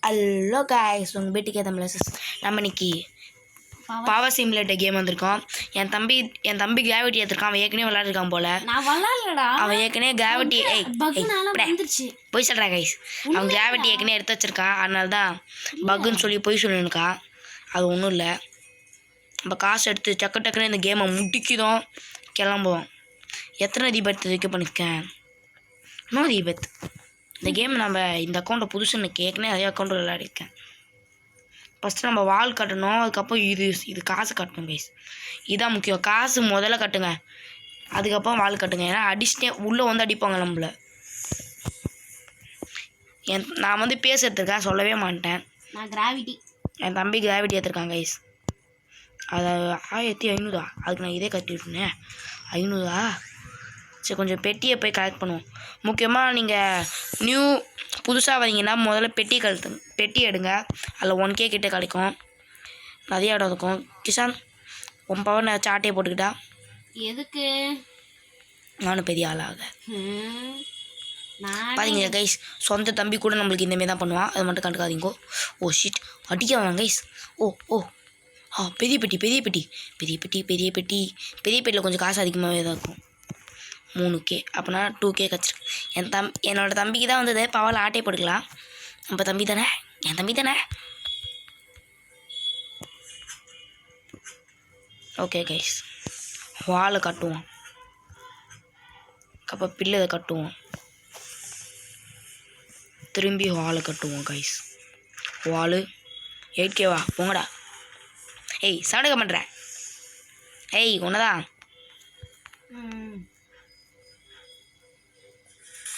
Hello guys, உங்கள் வீட்டுக்கே தமிழ் நம்ம இன்னைக்கு பவர் சிமுலேட்டர் கேம் வந்திருக்கோம். என் தம்பி கிராவிட்டி எடுத்திருக்கான். அவன் ஏற்கனவே விளையாடுருக்கான் போல. அவன் ஏற்கனவே கிராவிட்டி போய் சொல்கிறான் கைஸ். அவன் கிராவிட்டி ஏற்கனவே எடுத்து வச்சிருக்கான். அதனால தான் பக்குன்னு சொல்லி போய் சொல்லியிருக்கான். அது ஒன்றும் இல்லை. நம்ம காசு எடுத்து டக்குன்னு இந்த கேமை முடிக்கிதோம், கிளம்புவோம். எத்தனை தீபத்து வைக்க பண்ணியிருக்கேன்? இன்னும் தீபத். இந்த கேம் நம்ம இந்த அக்கௌண்ட்டை புதுசு எனக்கு ஏற்கனவே நிறைய அக்கௌண்ட் விளையாடிருக்கேன். ஃபஸ்ட்டு நம்ம வால் கட்டணும், அதுக்கப்புறம் இது காசு கட்டணும் கைஸ். இதுதான் முக்கியம். காசு முதல்ல கட்டுங்க, அதுக்கப்புறம் வால் கட்டுங்க. ஏன்னா அடிச்சுட்டே உள்ளே வந்து அடிப்பாங்க நம்மள. நான் வந்து பேச எடுத்துருக்கேன், சொல்லவே மாட்டேன். நான் கிராவிட்டி, என் தம்பி கிராவிட்டி எடுத்துருக்கான் கைஸ். அது 1500. அதுக்கு நான் இதே கட்டிவிட்டேன். 500. சரி, கொஞ்சம் பெட்டியை போய் கலெக்ட் பண்ணுவோம். முக்கியமாக நீங்கள் புதுசாக வரீங்கன்னா முதல்ல பெட்டி எடுங்க. அதில் 1K கிட்டே கிடைக்கும். நிறைய இடம் இருக்கும். கிஷான், 1 பவர் நான் சாட்டையை போட்டுக்கிட்டா எதுக்கு? நானும் பெரிய ஆளாக பாருங்க கைஸ். சொந்த தம்பி கூட நம்மளுக்கு இந்தமாரி தான் பண்ணுவான். அது மட்டும் கண்டுக்காதீங்கோ. ஓ ஷிட், அடிக்க கைஸ். ஓ பெரிய பெட்டியில் கொஞ்சம் காசு அதிகமாகவே தான் இருக்கும். 3K, அப்போனா 2K கிடச்சிருக்கு. என்னோட தம்பிக்கு தான் வந்தது. பவரில் ஆட்டையை போட்டுக்கலாம். நம்ம தம்பி தானே, என் தம்பி தானே. ஓகே கைஸ், வாழை கட்டுவோம். அப்போ பில்லை கட்டுவோம். திரும்பி வாழை கட்டுவோம் கைஸ். வாழு 8K போங்கடா. ஏய் சடங்க பண்ணுறேன். ஏய் ஒன்றுதான்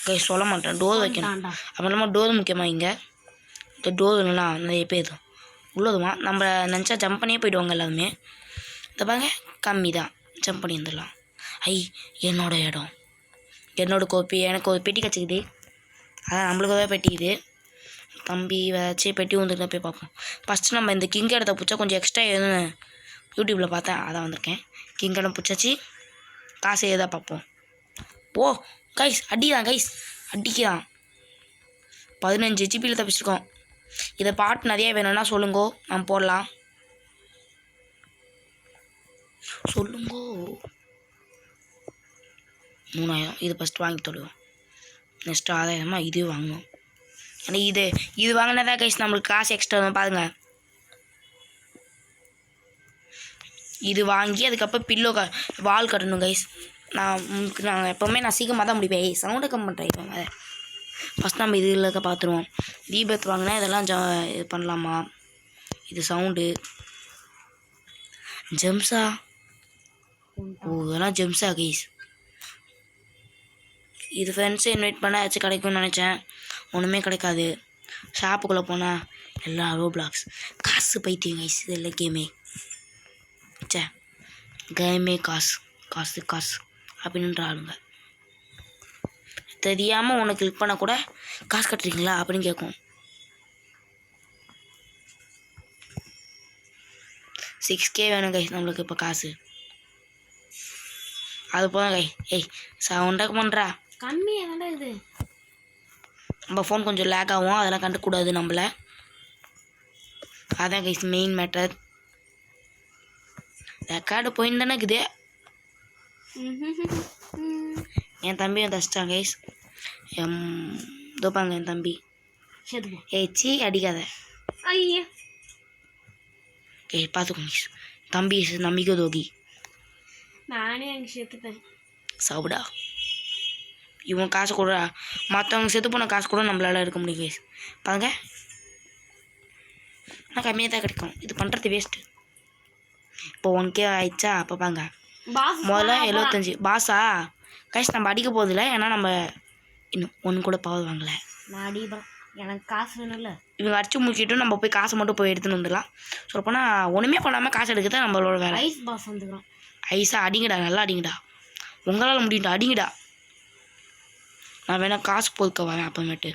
கைஸ், சொல்ல மாட்டேன். டோர் வைக்கணும். அப்போ இல்லாமல் டோர் முக்கியமாக. இங்கே இந்த டோர் இல்லைன்னா நிறைய பேர் உள்ளதுமா நம்ம நினச்சா ஜம்ப் பண்ணியே போயிடுவாங்க எல்லாருமே. இந்த பாருங்க, கம்மி தான், ஜம்ப் பண்ணி வந்துடலாம். என்னோட இடம், என்னோட கோப்பி. எனக்கு ஒரு பெட்டி கிடச்சிக்குது. அதான் நம்மளுக்கு தான் பெட்டி. இது தம்பி வச்சு பெட்டி வந்துட்டு போய் பார்ப்போம். ஃபஸ்ட்டு நம்ம இந்த கிங் இடத்த பிடிச்சா கொஞ்சம் எக்ஸ்ட்ரா எதுன்னு யூடியூப்பில் பார்த்தேன், அதான் வந்திருக்கேன். கிங் இடம் பிடிச்சாச்சு. காசு எதாக பார்ப்போம். ஓ கைஸ், அடிக்கிறான் கைஸ், அடிக்கிறான். 15 ஜிபியில் தப்பிச்சிருக்கோம். இதை பாட்டு நிறைய வேணும்னா சொல்லுங்கோ, நான் போடலாம். சொல்லுங்கோ. 3000 இது ஃபஸ்ட்டு வாங்கி தொடுவோம். நெக்ஸ்ட்டு 6000 இது வாங்கணும். ஏன்னா இது வாங்கினதா கைஸ் நம்மளுக்கு காசு எக்ஸ்ட்ரா பாருங்க. இது வாங்கி அதுக்கப்புறம் பில்லோ வால் கட்டணும் கைஸ். நான் எப்போவுமே சீக்கிரமாக தான் முடிப்பேன். சவுண்டை கம் பண்ணுறேன். இப்போ அதை ஃபஸ்ட் நம்ம இதில் இருக்க பார்த்துருவோம். தீபத் வாங்கினா இதெல்லாம் இது பண்ணலாமா? இது சவுண்டு ஜெம்ஸா. ஓ இதெல்லாம் ஜெம்ஸா கைஸ். இது ஃப்ரெண்ட்ஸை இன்வைட் பண்ண ஏதாச்சும் கிடைக்கும்னு நினச்சேன். ஒன்றுமே கிடைக்காது. ஷாப்புக்குள்ளே போனால் எல்லா ரோப்ளாக்ஸ். காசு பைத்தியம் கைஸ். இதெல்லாம் கேமே காசு அப்படின்ற ஆளுங்க. தெரியாமல் உனக்கு கிளிக் பண்ண கூட காசு கட்டுறீங்களா அப்படின்னு கேட்கும். 6K வேணும் கைஸ் நம்மளுக்கு இப்போ காசு. அது போதும் கை. சவுண்டாக பண்ணுறா கம்மியாக இது. நம்ம ஃபோன் கொஞ்சம் லேக் ஆகும், அதெல்லாம் கண்டுக்கூடாது நம்மளை. அதான் கைஸ் மெயின் மேட்டர். ரெக்கார்டு போயின்னு தானே இருக்குது. என் தம்பி தச்சிட்டான் கைஸ். தோப்பாங்க என் தம்பி. சி அடிக்காத. பார்த்துக்கோங்க கைஸ். தம்பி நம்பிக்கை தோகி. நானே அங்கே சேர்த்துட்டேன். சாப்பிடா. இவன் காசு கூட மற்றவங்க செத்து போன காசு கூட நம்மளால எடுக்க முடியும் கைஸ். பாருங்க, ஆனால் கம்மியாக தான் கிடைக்கும். இது பண்ணுறது வேஸ்ட்டு. இப்போ 1K ஆயிடுச்சா? அப்போ பாங்க முதல்ல 75 பாஸா கைஸ். நம்ம அடிக்க போதில்ல, ஏன்னா நம்ம இன்னும் 1 கூட பவர் வாங்கலை. நான் அடிப்பேன், எனக்கு காசு வேணும்ல. இவங்க அடிச்சு முடிக்கிட்டும் நம்ம போய் காசை மட்டும் போய் எடுத்துன்னு வந்துடலாம். சொல்லப்போனால் ஒன்றுமே பண்ணாமல் காசு எடுக்க தான் நம்மளோட வேலை. Ice pass வந்துக்கிறோம். ஐஸா அடிங்கடா, நல்லா அடிங்கடா. உங்களால் முடியும்டா, அடிங்கடா. நான் வேணா காசு பொறுக்க வரேன் அப்புறமேட்டு.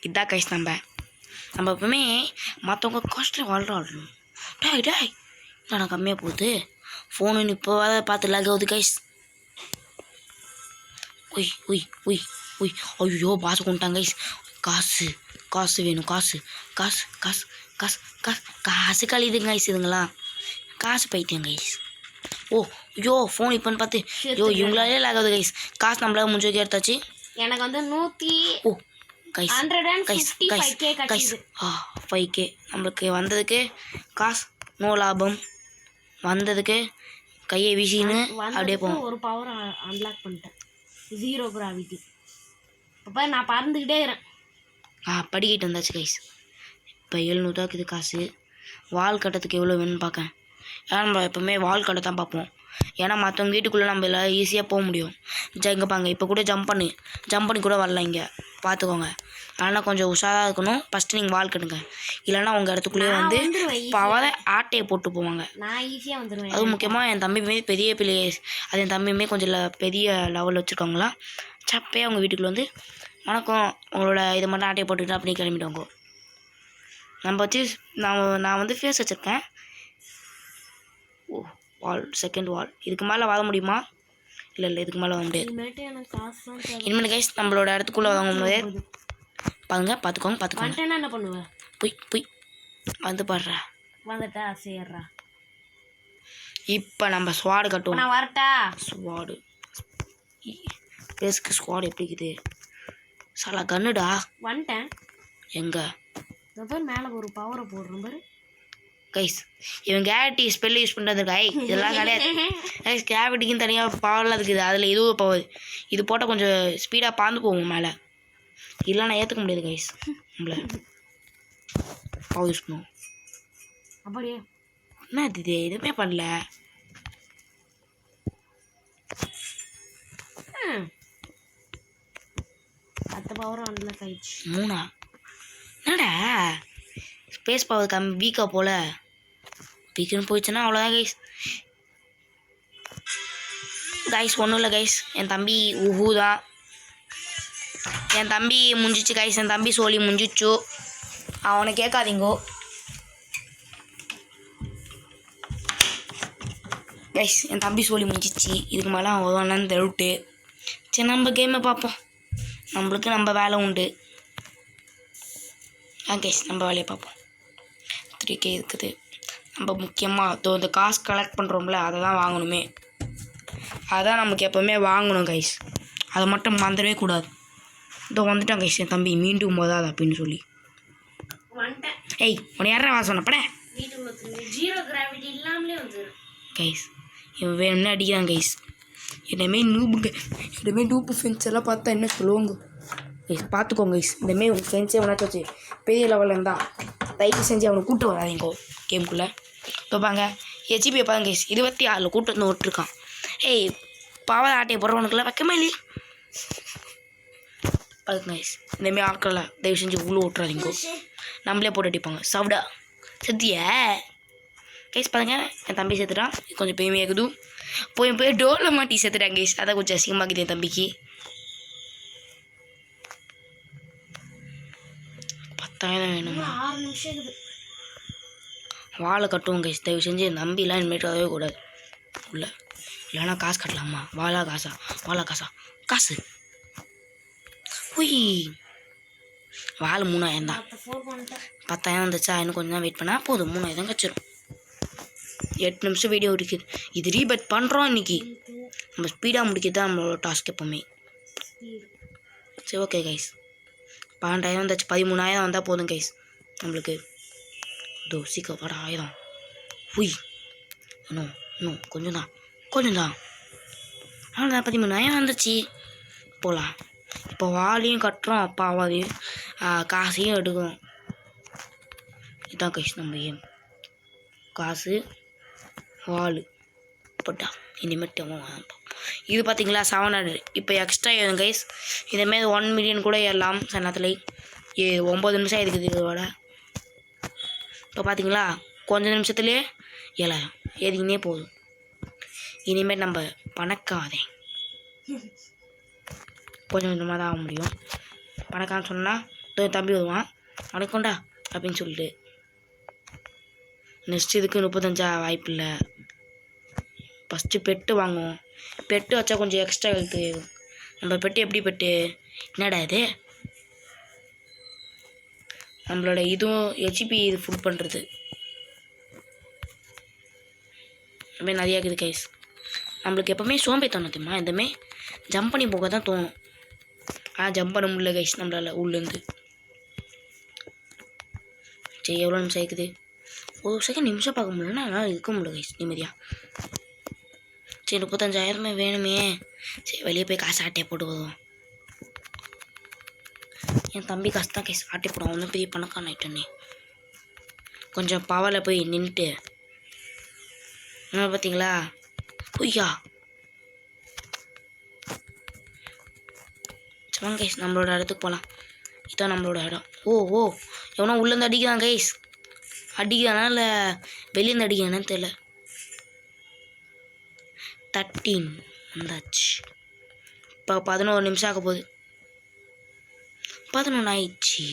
இதான் கைஸ் நம்ம எப்பவுமே மற்றவங்க காஸ்ட்லி வாழ்றாடணும். டாய் நான் கம்மியாக போகுது ஃபோனு. இப்போ பார்த்து லாக் ஆகுது கைஸ். ஐயோ பாசு கொண்டுட்டாங்க கைஸ். காசு காசு வேணும், காசு காசு காசு காசு காசு காசு கழியுதுங்க கைஸ் இதுங்களாம். காசு பைத்தியம் கைஸ். ஓ ஐயோ ஃபோன் இப்போன்னு பார்த்து ஐயோ இவங்களாலே ஆகாது கைஸ். காசு நம்மளால முடிஞ்சதுக்கு எடுத்தாச்சு. எனக்கு வந்து 100 ஓ guys guys guys guys 5K நம்மளுக்கு வந்ததுக்கு காசு நோ லாபம். வந்ததுக்கு கையை வீசின்னு அப்படியே போகும். ஒரு பவர் அன்லாக் பண்ணிட்டேன், 0 கிராவிட்டி. அப்போ நான் பறந்துக்கிட்டே இருக்கிறேன். படிக்கிட்டு வந்தாச்சு கைஸ். இப்போ 700 தான் இருக்குது காசு. வால் கட்டத்துக்கு எவ்வளோ வேணும்னு பார்க்கேன். ஏன்னா நம்ம எப்போவுமே வால் கட்டை தான் பார்ப்போம். ஏன்னா மற்றவங்க வீட்டுக்குள்ளே நம்ம எல்லாம் ஈஸியாக போக முடியும். இங்கே பாங்க இப்போ கூட ஜம்ப் பண்ணி கூட வரல இங்கே பார்த்துக்கோங்க. ஆனால் கொஞ்சம் உஷாராக இருக்கணும். ஃபஸ்ட்டு நீங்கள் வால் கட்டுங்க, இல்லைன்னா உங்கள் இடத்துக்குள்ளேயே வந்து பவரை ஆட்டையை போட்டு போவாங்க. நான் ஈஸியாக வந்துடுவேன். அதுவும் முக்கியமாக என் தம்பியுமே பெரிய பிள்ளைய, அது என் தம்பியுமே கொஞ்சம் பெரிய லெவலில் வச்சுருக்காங்களா, சப்பே அவங்க வீட்டுக்குள்ளே வந்து வணக்கம் உங்களோட இதை மட்டும் ஆட்டையை போட்டுக்கிட்டு அப்படியே கிளம்பிடுவாங்க. நம்ம வச்சு நான் வந்து ஃபேஸ் வச்சுருக்கேன். ஓ வால், செகண்ட் வால். இதுக்கு மேலே வர முடியுமா? இல்லை இதுக்கு மேலே வர முடியாது. இனிமேல் கைஸ் நம்மளோட இடத்துக்குள்ளே வாங்க முடியாது. பார்த்துக்கோங்க. என்ன பண்ணுவேன்? போய் வந்து பாடுறா வந்துட்டா சேர்றா. இப்போ நம்ம ஸ்வாடு கட்டுவோம். நான் வரட்டா? ஸ்வாடு பேஸ்க்கு ஸ்குவாட் எப்படி இருக்குது? சாலா கண்ணுடா. வந்துட்டேன். எங்கே மேலே ஒரு பவரை போடுறோம் பாரு கைஸ். இவன் கேவிட்டி ஸ்பெல் யூஸ் பண்ணுறது கை இதெல்லாம் கிடையாது கைஸ். கேவிட்டிக்குன்னு தனியாக பவர்லாம் இருக்குது. அதில் இதுவும் பவர். இது போட்டால் கொஞ்சம் ஸ்பீடாக பாந்து போகும் மேலே. இல்லைன்னா ஏற்றுக்க முடியாது கைஸ். நம்மள பவர் யூஸ் பண்ணுவோம். அப்படியே என்ன இது எதுவுமே பண்ணல. அடுத்த பவரும் அன்லாக் ஆயிடுச்சு. 3 என்னடா ஸ்பேஸ் பவர் கம்மி வீக்காக போல். வீக்குன்னு போயிடுச்சுன்னா அவ்வளோதான் கைஸ். கைஸ் ஒன்றும் இல்லை கைஸ். என் தம்பி உஹூ தான். என் தம்பி முடிஞ்சிச்சு கைஸ். என் தம்பி சோழி முடிஞ்சிச்சு. அவனை கேட்காதீங்கோ கைஸ். என் தம்பி சோழி முடிஞ்சிச்சு. இதுக்கு மேலே அவன் வருவானான்னு டவுட்டு. சரி நம்ம கேமை பார்ப்போம். நம்மளுக்கு நம்ம வேலை உண்டு. கைஸ் நம்ம வேலையை பார்ப்போம். 3K இருக்குது. நம்ம முக்கியமாக இந்த காசு கலெக்ட் பண்ணுறோம்ல அதை தான் வாங்கணுமே. அதான் நமக்கு எப்போவுமே வாங்கணும் கைஸ். அதை மட்டும் மறந்துடவே கூடாது. இதோ வந்துட்டான் கைஸ் என் தம்பி மீண்டும் போதாது அப்படின்னு சொல்லி. ஏய் உன்னை யாரா வா சொன்னப்பட 0 கிராவிட்டி இல்லாமலே வந்துடும் கைஸ். இவன் வேணும்னு அடிக்கிறான் கைஸ். இனிமே டூப்பு ஃப்ரெண்ட்ஸ் எல்லாம் பார்த்தா என்ன சொல்லுவாங்க கைஸ். பார்த்துக்கோங்க கைஸ். இந்தமாரி உங்கள் ஃப்ரெண்ட்ஸே வேணாச்சும் வச்சு பெரிய லெவலில் இருந்தால் தயவு செஞ்சு அவனை கூப்பிட்டு வராதிங்கோ கேமுக்குள்ளே. பார்ப்பாங்க ஹெச்பியை பாருங்க கைஸ். 26 கூட்டு வந்து விட்டுருக்கான். ஏய் பாவ ஆட்டையை போடுறவனுக்குலாம் வைக்கமே இல்லையே. அதுக்கு கைஸ் இந்தமாரி ஆட்களை தயவு செஞ்சு உள்ளே விட்டுறாதீங்கோ. நம்மளே போட்டு அடிப்பாங்க. சவுடா சத்திய கைஸ் பாருங்க. என் தம்பி சேர்த்துட்டான். கொஞ்சம் பெருமையாக இருக்குது. போய் டோரில் மாட்டி சேர்த்துட்டாங்க கைஸ். அதான் கொஞ்சம் அசிங்கமாக்குது என் தம்பிக்கு. 10,000 வேணுமா? 6 நிமிஷம் இருக்குது. வாழை கட்டுவோம் கைஸ். தயவு செஞ்சு என் தம்பிலாம் இனிமேட்டு வரவே கூடாது உள்ள. இல்லைன்னா காசு கட்டலாமா? வாழா காசா காசு. உய் வாழை 3000 தான். 10,000 வந்துச்சா? இன்னும் கொஞ்சம் தான் வெயிட் பண்ணால் போதும். 3000 கச்சிடும். 8 நிமிஷம் வீடியோ இருக்குது. இது ரீபட் பண்ணுறோம் இன்றைக்கி. நம்ம ஸ்பீடாக முடிக்கிறது தான் நம்மளோட டாஸ்க் எப்போவுமே. சரி ஓகே கைஸ். 12,000 வந்துச்சு. 13,000 வந்தால் போதும் கைஸ் நம்மளுக்கு. இதோ சீக்கிரம் வர 1000. உய் இன்னும் கொஞ்சம் தான் அவ்வளோதான். 13,000 வந்துச்சு. போகலாம். இப்போ வாலையும் கட்டுறோம். அப்பாவாதையும் காசையும் எடுக்கணும். இதுதான் கைஸ் நம்ம ஏம். காசு வால் போட்டா இனிமேட்டு இது பார்த்தீங்களா 700. இப்போ எக்ஸ்ட்ரா ஏறும் கைஸ். இதேமாரி 1 மில்லியன் கூட ஏறலாம் சன்னத்தில். 9 நிமிஷம் இருக்குது இதோட. இப்போ பார்த்தீங்களா கொஞ்சம் நிமிஷத்துலேயே 7,000 ஏறிக்கினே போதும். இனிமேல் நம்ம பணக்காதே கொஞ்சம் கொஞ்சமாக தான் ஆக முடியும். பணக்கான்னு சொன்னால் தம்பி வருவான் வணக்கம்டா அப்படின்னு சொல்லிட்டு. நெக்ஸ்ட் இதுக்கு 35 வாய்ப்பு இல்லை. ஃபஸ்ட்டு பெட்டு வாங்குவோம். பெட்டு வச்சா கொஞ்சம் எக்ஸ்ட்ரா ஹெல்த்து. நம்ம பெட்டு எப்படி பெட்டு? என்னடா இது நம்மளோட இதுவும் ஹெச்பி இது ஃபுல் பண்ணுறது அப்படியே நிறையா இருக்குது கைஸ். நம்மளுக்கு எப்போவுமே சோம்பேத்தனம் தெரியுமா, எதுவுமே ஜம்ப் பண்ணி போக தான் தோணும். ஜம்ப் பண்ண முடியல கைஸ் நம்மளால் உள்ளேருந்து. சரி எவ்வளோ நிமிஷம் ஆயிக்குது, ஒரு செகண்ட் நிமிஷம் பார்க்க முடியலன்னா அதனால் இருக்க முடியல கைஸ் நிம்மதியாக. சரி 35,000 வேணுமே. சரி வெளியே போய் காசு ஆட்டையை போட்டு போதும். என் தம்பி காசு தான் கைஸ் ஆட்டை போடுவோம். ஒன்றும் பெரிய பணக்காரன் ஆகிட்டோன்னே. கொஞ்சம் பவரில் போய் நின்றுட்டு பார்த்தீங்களா பொய்யா சொல்லுங்க கைஸ். நம்மளோட இடத்துக்கு போகலாம். இதுதான் நம்மளோட இடம். ஓ எவனோ உள்ளேருந்து அடிக்கிறான் கைஸ். அடிக்கிறானா இல்லை வெளியேருந்து அடிக்கிறானு தெரியல. 13 வந்தாச்சு. இப்போ 11 நிமிஷம் ஆக போகுது. 11 ஆயிடுச்சு.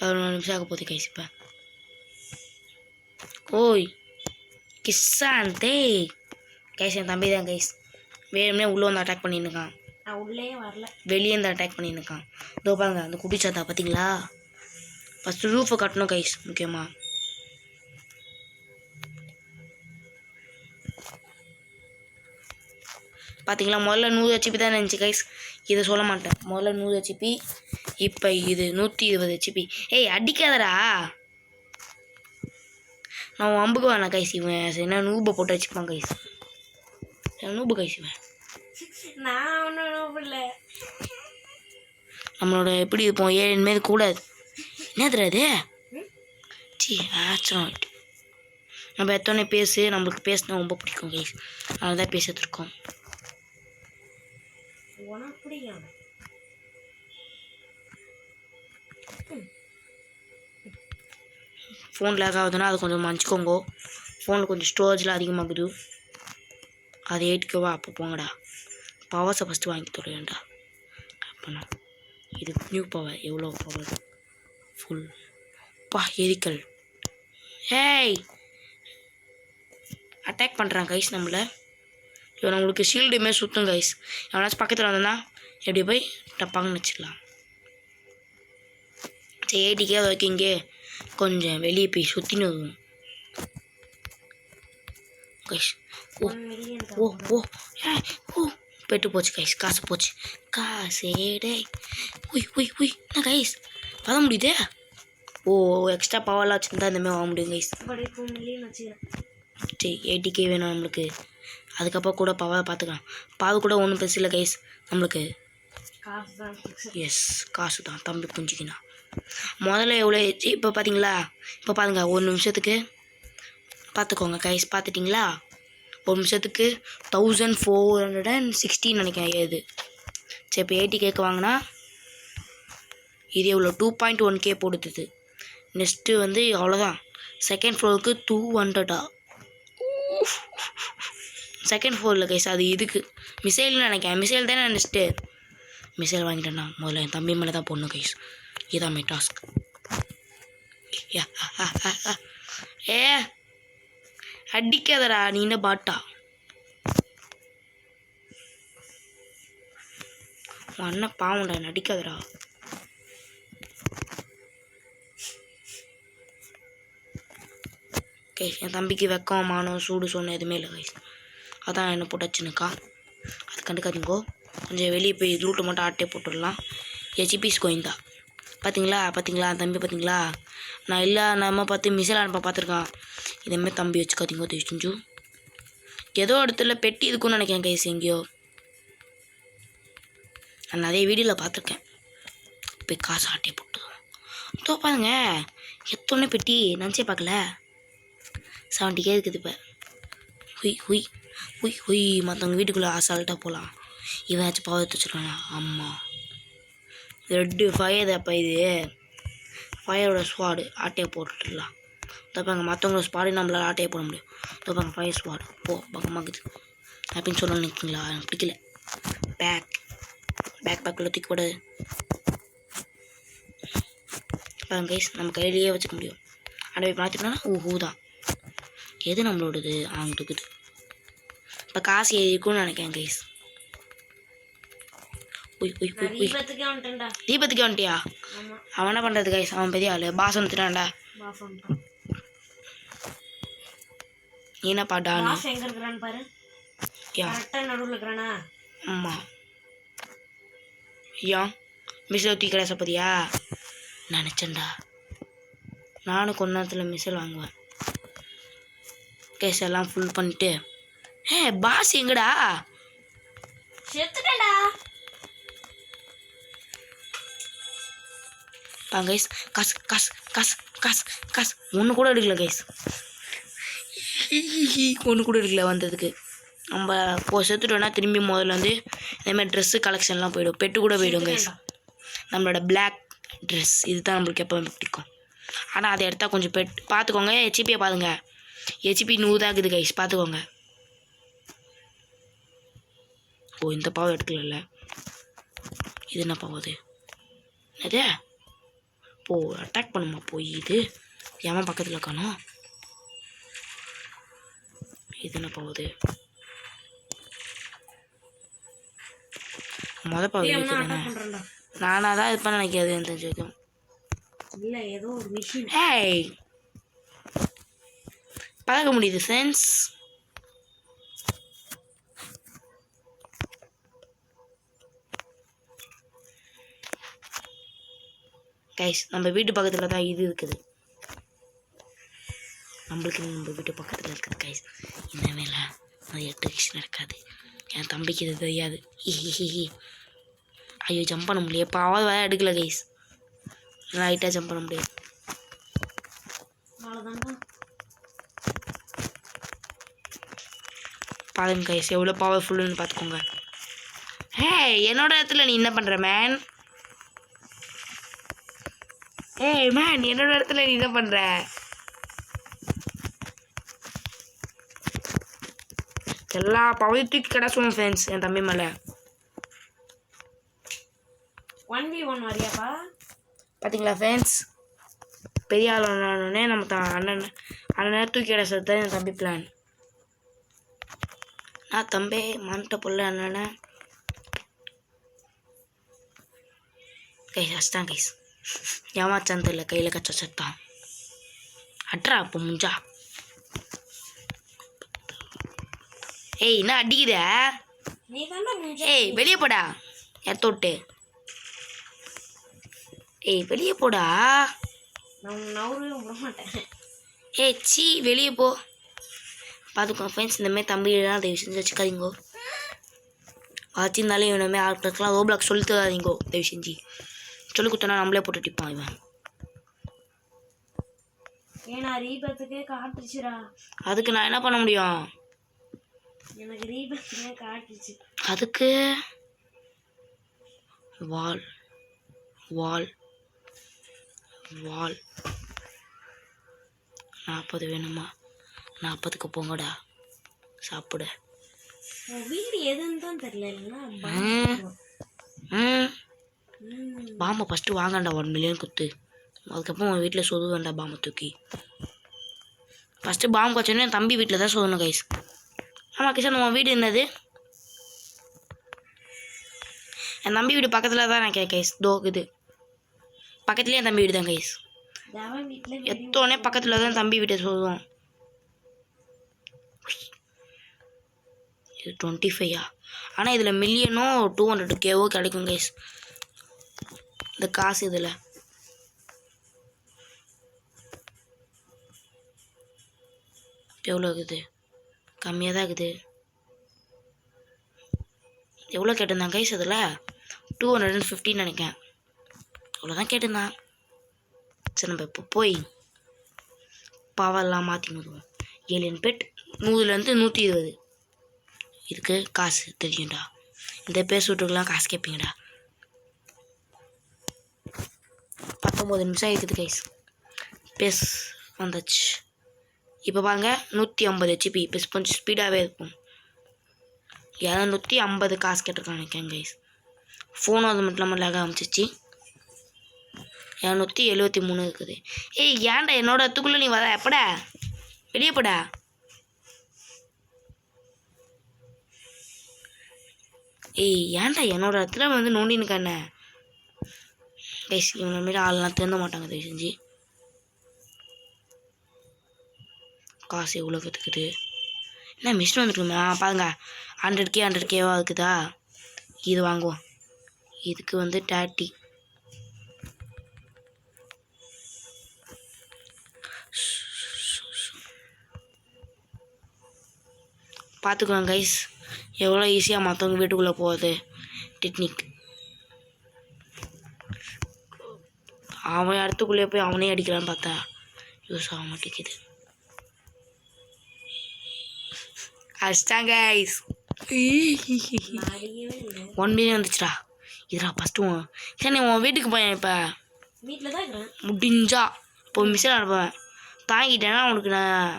11 நிமிஷம் ஆக போகுது கைஸ். இப்போ ஓய் கிஸ்ஸான் தே கைஸ் என் தம்பி தான் கைஸ். வேணும்னே உள்ளே வந்து அட்டாக் பண்ணியிருக்கான். நான் உள்ளே வரல, வெளியே இருந்து அட்டாக் பண்ணியிருக்கான். இதோ பாருங்க அந்த குடிச்சாத்தா பார்த்தீங்களா. ஃபஸ்ட்டு ரூஃபை கட்டணும் கைஸ் முக்கியமாக. பார்த்தீங்களா முதல்ல 100 HP தான் இருந்துச்சு கைஸ். இதை சொல்ல மாட்டேன். முதல்ல 100 HP, இப்போ இது 120 HP. ஏய் அடிக்காதடா, நான் அம்புக்கு வேணாம் கைஸ். இவன் என்ன நூபை போட்டு வச்சுப்பான் கைஸ். நூபு கைஸ் இவன். நான் ஒன்றும் இல்லை. நம்மளோட எப்படி இருப்போம் இனிமேல் கூடாது. என்ன தெரியாது சி ஆக்சிடென்ட். நம்ம எத்தனை பேசு, நம்மளுக்கு பேசினா ரொம்ப பிடிக்கும் கைஸ். அதனால தான் பேசிட்டு இருக்கோம். ஃபோன் லேக் ஆகுதுன்னா அது கொஞ்சம் மன்னிச்சிக்கோங்க. ஃபோனில் கொஞ்சம் ஸ்டோரேஜ்லாம் அதிகமாகுது. அது 8K அப்போ போங்கடா. பவர்ஸை ஃபஸ்ட்டு வாங்கி தொலைவேண்டா. அப்போனா இது நியூ பவர். எவ்வளோ பவர் ஃபுல் எரிக்கல். ஏய் அட்டாக் பண்ணுறான் கைஸ் நம்மளை. இவன் நம்மளுக்கு ஷீல்டுமே சுற்றும் கைஸ். எவனாச்சும் பக்கத்தில் வந்தோன்னா எப்படி போய் டப்பாங்கன்னு வச்சிடலாம். சரி 80K வரைக்கும் இங்கே கொஞ்சம் வெளியே போய் சுற்றின்னு வருவோம் கைஸ். ஓ பெட்டு போச்சு கைஸ். காசு போச்சு. காசேடே என்ன கைஸ் வர முடியுதே. எக்ஸ்ட்ரா பவர்லாம் வச்சுருந்தா இந்தமாதிரி வாங்க முடியும் கைஸ். சரி 80K வேணும் நம்மளுக்கு. அதுக்கப்புறம் கூட பவரை பார்த்துக்கலாம். பாவு கூட ஒன்றும் பெருசு இல்லை கைஸ். நம்மளுக்கு காசு தான் தம்பி புரிஞ்சிக்கினா. முதல்ல எவ்வளோ இப்போ பார்த்தீங்களா. இப்போ பாருங்க ஒரு நிமிஷத்துக்கு பார்த்துக்கோங்க கைஸ். பார்த்துட்டிங்களா ஒரு நிமிஷத்துக்கு 1460 நினைக்கிறேன் இது. சரி இப்போ 80K வாங்கினா இது எவ்வளோ 2.1K போடுது. நெக்ஸ்ட்டு வந்து அவ்வளோதான். செகண்ட் ஃப்ளோருக்கு 200. செகண்ட் ஃப்ளோரில் கைஸ் அது இதுக்கு மிசைல்னு நினைக்கிறேன். மிசைல் தானே. நெக்ஸ்ட்டு மிசைல் வாங்கிட்டேன்னா முதல்ல என் தம்பி மேலே தான் போடணும் கைஸ். இதான் மை டாஸ்க். ஏ அடிக்காதடா நீ என்ன பாட்டா. அண்ணன் பாவம்டா நடிக்காதடா. கைஸ் என் தம்பிக்கு வெக்கம் மானம் சூடு சொன்ன எதுவுமே இல்லை கைஸ். அதான் என்ன போட்டு வச்சுனுக்கா. அது கண்டுக்காதீங்கோ. கொஞ்சம் வெளியே போய் ரூட்டை மட்டும் ஆட்டே போட்டுடலாம். ஹெச்பிஸ் கோயிந்தா பார்த்தீங்களா தம்பி பார்த்தீங்களா. நான் இல்லை நம்ம பார்த்து மிசைல் அனுப்ப பார்த்துருக்கான். இதேமாதிரி தம்பி வச்சுக்காதீங்கோ தெரிஞ்சு. ஏதோ இடத்துல பெட்டி இருக்குன்னு நினைக்கிறேன் கைஸ். எங்கேயோ நான் நிறைய வீடியோவில் பார்த்துருக்கேன். போய் காசு ஆட்டே போட்டுருவோம். தோ பாருங்க எத்தனை பெட்டி நினச்சே பார்க்கல. 70K இருக்குது இப்போ. ஹுய் மற்றவங்க வீட்டுக்குள்ளே அசால்ட்டாக போகலாம். இவன் ஆச்சும் பவர் வச்சுருக்கானா. ஆமாம் ரெட்டு ஃபயர் அப்போ இது ஃபயரோட ஸ்குவாடு ஆட்டையை போட்டுடலாம். தப்பாங்க மற்றவங்களோட ஸ்குவாடு நம்மளால் ஆட்டையை போட முடியும். தப்பாங்க ஃபயர் ஸ்குவாடு பக்கமாக்குது அப்படின்னு சொல்ல நிற்கிங்களா. எனக்கு பிடிக்கல. பேக்கில் தூக்கி போட பாருங்க கைஸ். நம்ம கையிலேயே வச்சுக்க முடியும். ஆனால் போய் பார்த்துட்டோம்னா தான் எது நம்மளோடது அவங்க இருக்குது. இப்போ காசு ஏறிக்கும்னு நினைக்கிறேன் கைஸ். தீபத்துக்கே வந்துட்டேன்டா. தீபத்துக்கே வந்துட்டியா? ஆமா அவன் என்ன பண்ணுறது கைஸ், அவன் பெரிய ஆள் பாஸ் வந்துட்டான்டா. பாஸ் வந்துட்டான். நீ என்ன பாட்டானு பாஸ் எங்க இருக்கிறான்னு பாரு. கரெக்டா நடுவுல இருக்கிறானா? ஆமாம். ஏன் மிஸ் ஊற்றி கிளாஸை பற்றியா நினச்சேன்டா. நானும் கொஞ்ச நேரத்தில் மிஸ்ஸில் வாங்குவேன். கேஸ் எல்லாம் ஃபுல் பண்ணிட்டு பாஸ் எங்கடா? செத்துட்டேன்டா. கைஸ் காசு காசு காசு காசு காசு ஒன்று கூட எடுக்கல கைஸ், ஒன்று கூட எடுக்கல வந்ததுக்கு. நம்ம செத்துட்டோன்னா திரும்பி முதல்ல வந்து இதேமாதிரி ட்ரெஸ்ஸு கலெக்ஷன்லாம் போயிடும், பெட்டு கூட போயிடும் கைஸ். நம்மளோட பிளாக் ட்ரெஸ் இதுதான் நம்மளுக்கு எப்போ பிடிக்கும். ஆனால் அதை எடுத்தால் கொஞ்சம் பெட் பார்த்துக்கோங்க. ஹெச்பியை பாருங்க, ஹெச்பி 100 தான் இருக்குது கைஸ், பார்த்துக்கோங்க. ஓ இந்த பாவம் எடுக்கல, இது என்ன பாவம் அது? அது போ அட்டாக் பண்ணுமா போய், இது ஏன் பக்கத்தில் காணோம்? இது என்ன போகுது? பாவம் நானாக தான் இருப்பேன் நினைக்காது என் தெரிஞ்சுக்கும். இல்லை ஏதோ ஒரு மிஷின். ஏய் பழக முடியுது ஃப்ரெண்ட்ஸ். கைஸ் நம்ம வீட்டு பக்கத்தில் தான் இது இருக்குது, நம்மளுக்கு நம்ம வீட்டு பக்கத்தில் இருக்குது கைஸ். இனிமேல அது 8 விஷயம் நடக்காது. என் தம்பிக்கு இது தெரியாது. ஐயோ ஜம்ப் பண்ண முடியல, பாவது வேலை எடுக்கல கைஸ், லைட்டாக ஜம்ப் பண்ண முடியாது. பாருங்க கைஸ் எவ்வளோ பவர்ஃபுல்லுன்னு பார்த்துக்கோங்க. என்னோட இடத்துல நீ என்ன பண்ணுற மேன்? மேன் என்னோட இடத்துல நீ என்ன பண்ணுற? எல்லா பவரையும் தூக்கி கிடச்சுவோம் ஃப்ரெண்ட்ஸ் என் தம்பி மேலே. 1v1 வரியாப்பா? பார்த்தீங்களா ஃப்ரெண்ட்ஸ், பெரிய ஆள் ஆனோடனே நம்ம அண்ணனை தூக்கி கிடச்சது தான் என் தம்பி பிளான். நான் தம்பி மன்ட்ட புள்ள அண்ணனை கைஸ் அஷ்டான் கைஸ், ஏமாச்சான் தெரியல, கையில் கச்ச சத்தான் அட்ரா அப்போ முஞ்சா. என்ன அடிக்குத? வெளியே போடா எத்தோட்டு. வெளியே போடா. சீ வெளியே போ. பார்த்துக்கோ ஃப்ரெண்ட்ஸ், இந்தமாதிரி தம்பிலாம் தயவு செஞ்சு வச்சுக்காதீங்கோ. வச்சிருந்தாலே இவனுமே ஆட்களுக்கெல்லாம் ரோப்ளாக் சொல்லி தராதீங்கோ தயவு செஞ்சு. சொல்லி கொடுத்தோன்னா நம்மளே போட்டு டிப்பான் இவன். அதுக்கு நான் என்ன பண்ண முடியும்? எனக்கு ரீபத்துக்கே காட்டுச்சு. அதுக்கு வால் வால் வால் 40 வேணுமா? 40க்கு போங்கடா சாப்பிட. வீடு எதுன்னு தான் தெரியல. பாம்பை ஃபஸ்ட்டு வாங்கண்டா 1 மில்லியன் குத்து, அதுக்கப்புறம் உன் வீட்டில் சொது வேண்டாம் பாம்பை தூக்கி. ஃபஸ்ட்டு பாம்பு வச்சோன்னே என் தம்பி வீட்டில் தான் சொல்லணும் கைஸ். ஆமாம் கிஷன் உன் வீடு என்னது? என் தம்பி வீடு பக்கத்தில் தான் நான் கைஸ் தோக்குது, பக்கத்துலேயே என் தம்பி வீடு தான் கைஸ். எத்தோடனே பக்கத்தில் தான் தம்பி வீட்டை சொல்லுவோம். இது 25 ஆனால் இதில் மில்லியனோ 200K கிடைக்கும் கைஸ் இந்த காசு. இதில் எவ்வளோ இருக்குது? கம்மியாக தான் இருக்குது. எவ்வளோ கேட்டிருந்தான் கைஸ்? அதில் 250 நினைக்கிறேன், அவ்வளோதான் கேட்டிருந்தான். சரி நம்ம இப்போ போய் பவர்லாம் மாற்றி விடுவோம். ஏலியன் பெட் 100லேருந்து 120. இதுக்கு காசு தெரியும்டா, இந்த பேர் சூட்டுக்கெலாம் காசு கேட்பீங்கடா. 19 நிமிஷம் இருக்குது கைஸ், பேஸ் வந்துச்சு. இப்போ பாருங்க 150 HP, இப்போ கொஞ்சம் ஸ்பீடாகவே இருக்கும். 250 காசு கேட்டிருக்கான் நினைக்கிறேன் கைஸ். ஃபோனும் அது மட்டும் இல்லாமல் லேக ஆரம்பிச்சிச்சு. 273 இருக்குது. ஏன்டா என்னோட இடத்துக்குள்ளே நீ வர? எப்படா வெளியே போடா. ஏய் ஏன்டா என்னோட இடத்துல வந்து நோண்டின்னு கண்ணே கைஸ் இவனை மாரி ஆள்லாம் திருந்த மாட்டாங்க தயவு செஞ்சு. காசு எவ்வளோ கற்றுக்குது என்ன மிஷின் வந்துருக்குமே பாருங்க 100K இருக்குதா. இது வாங்குவோம். இதுக்கு வந்து 30. பார்த்துக்கலாம் கைஸ் எவ்வளோ ஈஸியாக மற்றவங்க வீட்டுக்குள்ளே போகுது டெக்னிக். அவன் இடத்துக்குள்ளே போய் அவனே அடிக்கலான்னு பார்த்தா யூஸ் ஆக மாட்டேங்குது. அடிச்சிட்டாங்க கைஸ். 1 மில்லியன் வந்துச்சுடா. இதுடா ஃபஸ்ட்டு சரி உன் வீட்டுக்கு போயேன் இப்போ வீட்டில் தான் இருக்கிறேன். முடிஞ்சா இப்போ மிஷின் அனுப்புவேன் தாங்கிட்டேன்னா உனக்கு நான்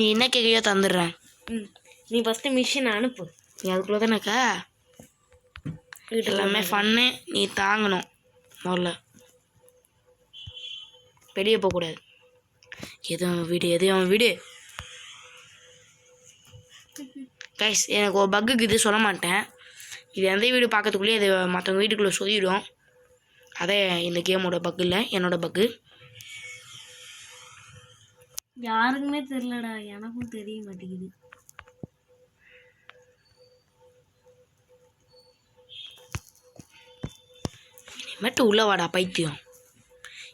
நீ என்ன கேட்கையோ தந்துடுறேன். நீ ஃபஸ்ட்டு மிஷின் அனுப்பு. நீ அதுக்குள்ளே தானேக்கா எல்லாமே ஃபன்னு. நீ தாங்கணும் முதல்ல வெளியே போகக்கூடாது. எது அவன் வீடு கைஸ். எனக்கு ஒரு பக்குக்கு இது சொல்ல மாட்டேன். இது எந்த வீடு பார்க்கறதுக்குள்ளேயே அது மற்றவங்க வீட்டுக்குள்ளே சொல்லிவிடும். அதே இந்த கேமோட பக்கு இல்லை என்னோட பக்கு. யாருக்குமே தெரியலடா எனக்கும் தெரிய மாட்டேங்குது. இனிமேட்டு உள்ளே வாடா பைத்தியம்.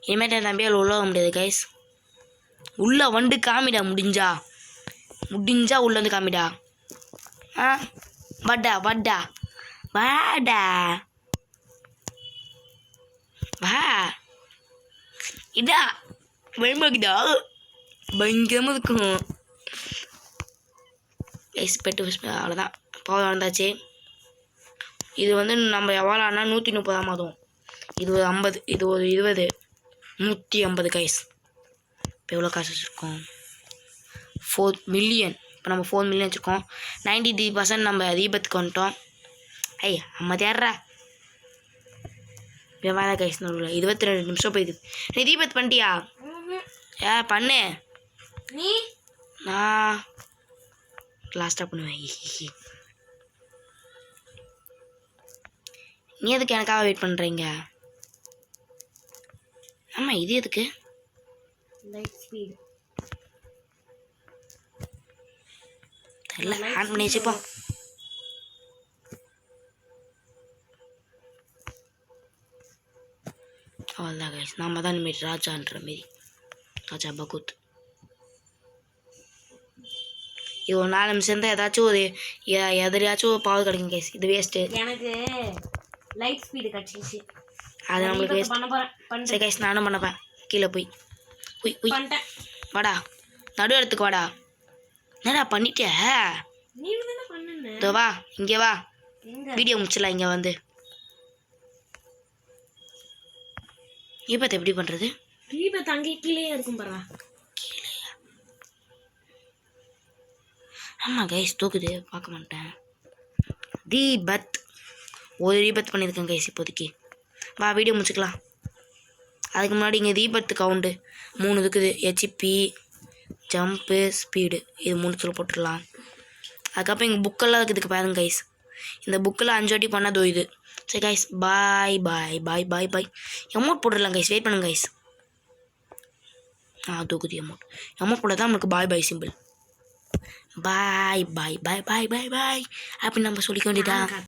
இனிமேட்டு என் தம்பியால் உள்ள வர முடியாது கைஸ். உள்ளே வந்து காமிடா முடிஞ்சா உள்ளே வந்து காமிடா. வாடா வா இதா பயமாக்குதா பயங்கரமாக இருக்கும் கைஸ். பெட்டு அவ்வளோதான் போக வந்தாச்சு. இது வந்து நம்ம எவ்வளோ ஆனால் 130 மாதம். இது ஒரு 50 இது ஒரு 20 150 கைஸ். இப்போ எவ்வளோ காசு வச்சுருக்கோம் 4 மில்லியன். இப்போ நம்ம 4 மில்லியன் வச்சுருக்கோம். 93% நம்ம தீபத்துக்கு வந்துட்டோம். ஐய் அம்மா தேடுறா வேற கைஸ். 22 நிமிஷம் போயிடுது. நீ தீபத் பண்ணிட்டியா? பண்ணு. நீ நான் லாஸ்ட்டாக பண்ணுவேன். நீ எதுக்கு எனக்காக வெயிட் பண்ணுறீங்க? ஆமாம் இது எதுக்கு லைட் ஸ்பீட் தெரியல. ஆன் பண்ணி வச்சுப்போம். அவ்வளோதான் கைஸ். நம்ம தான் இனிமேல் ராஜான்ற மாரி ராஜா பகூத். இது ஒரு 4 நிமிஷம் தான் ஏதாச்சும் ஒரு எதிரியாச்சும் பவர் கிடைக்கும் கைஸ். இது வேஸ்ட்டு. எனக்கு லைட் ஸ்பீடு கிடச்சிச்சு. அது நம்மளுக்கு வேஸ்ட். பண்ண போகிறேன். சரி கைஸ் நானும் பண்ணப்பேன். கீழே போய் பண்ணிட்டேன். வாடா நடு இடத்துக்கு வாடா. என்னடா பண்ணிட்டே நீ தானே பண்ணுன. இதோ வா இங்கே வா எங்க வீடியோ முடிச்சிடலாம். இங்கே வந்து தீபத்தை எப்படி பண்ணுறது? தீபத் அங்கே கீழே இருக்கும் பாருங்க. ஆமாம் கைஸ் தூக்குது பார்க்க மாட்டேன். தீபத் ஒரு தீபத் பண்ணியிருக்கேன் கைஸ் இப்போதைக்கு. வா வீடியோ முடிச்சுக்கலாம். அதுக்கு முன்னாடி இங்கே தீபத்து கவுண்டு 3 இருக்குது. ஹெச்பி ஜம்ப்பு ஸ்பீடு இது 3 போட்டுடலாம். அதுக்கப்புறம் இங்கே புக்கெல்லாம் இருக்குதுக்கு பாருங்க கைஸ். இந்த புக்கில் 5 வாட்டி பண்ணதோ இது. சரி கைஸ் பாய் பாய் பாய் பாய் பாய். அமௌண்ட் போட்டுடலாம் கைஸ். வெயிட் பண்ணுங்க கைஸ். தூக்குது அமௌண்ட் போட தான் நம்மளுக்கு பாய் பாய் சிம்பிள். பாய் பாய் பாய் பாய் பாய் பாய் அப்படின்னு நம்ம சொல்லிக்க வேண்டியதா.